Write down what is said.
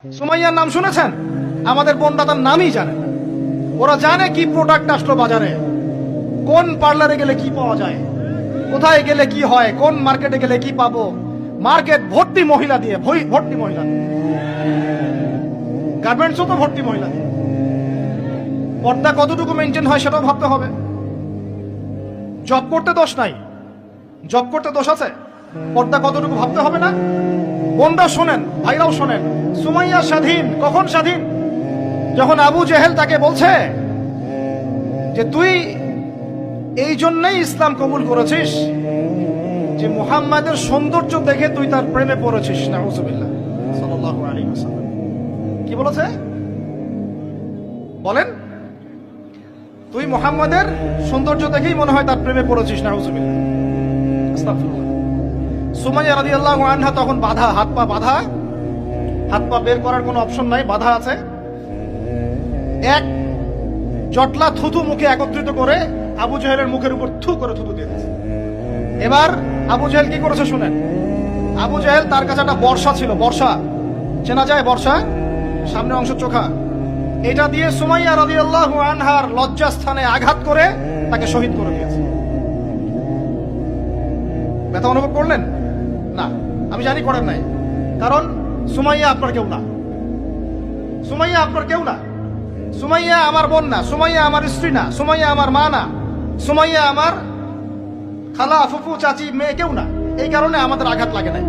সুমাইয়ার নাম শুনেছেন? আমাদের বোনরা তার নামই জানে না। ওরা জানে কি প্রোডাক্ট আসলো বাজারে, কোন পার্লারে গেলে কি পাওয়া যায়, কোথায় গেলে কি হয়, কোন মার্কেটে গেলে কি পাবো। মার্কেট ভর্তি মহিলা দিয়ে, ভর্তি মহিলা দিয়ে, গার্মেন্টসও তো ভর্তি মহিলা দিয়ে। পর্দা কতটুকু মেনটেন হয় সেটাও ভাবতে হবে। জব করতে দোষ নাই, জব করতে দোষ আছে, পর্দা কতটুকু ভাবতে হবে না? বোনরাও শোনেন, ভাইরাও শোনেন। সুমাইয়া স্বাধীন, কখন স্বাধীন? যখন আবু জেহেল তাকে বলছে যে তুই এই জন্যই ইসলাম কবুল করেছিস যে মুহাম্মাদের সৌন্দর্য দেখে তুই তার প্রেমে পড়েছিস। নাউজুবিল্লাহ সাল্লাল্লাহু আলাইহি ওয়াসাল্লাম কি বলেছে বলেন? তুই মুহাম্মাদের সৌন্দর্য দেখেই মনে হয় তার প্রেমে পড়েছিস। নাউজুবিল্লাহ, আস্তাগফিরুল্লাহ। সুমাইয়া রাদিয়াল্লাহু আনহা তখন বাধা, হাত পা বাধা, হাত পা বের করার কোনো অপশন নাই, বাধা আছে। এক জটলা থুতু মুখে একত্রিত করে আবু জেহেলের মুখের উপর থু করে থুতু দিয়ে দিয়েছে। এবার আবু জেহেল কি করেছে শুনেন। আবু জেহেল তার কাছে একটা বর্ষা ছিল, বর্ষা চেনা যায়, বর্ষা সামনে অংশ চোখা, এটা দিয়ে সুমাইয়া রাদিয়াল্লাহু আনহার লজ্জাস্থানে আঘাত করে তাকে শহীদ করে দিয়েছে। ব্যথা অনুভব করলেন না? আমি জানি করেন নাই, কারণ সুমাইয়া আপনার কেউ না, সুমাইয়া আপনার কেউ না, সুমাইয়া আমার বোন না, সুমাইয়া আমার স্ত্রী না, সুমাইয়া আমার মা না, সুমাইয়া আমার খালা ফুফু চাচি মেয়ে কেউ না। এই কারণে আমাদের আঘাত লাগে নাই।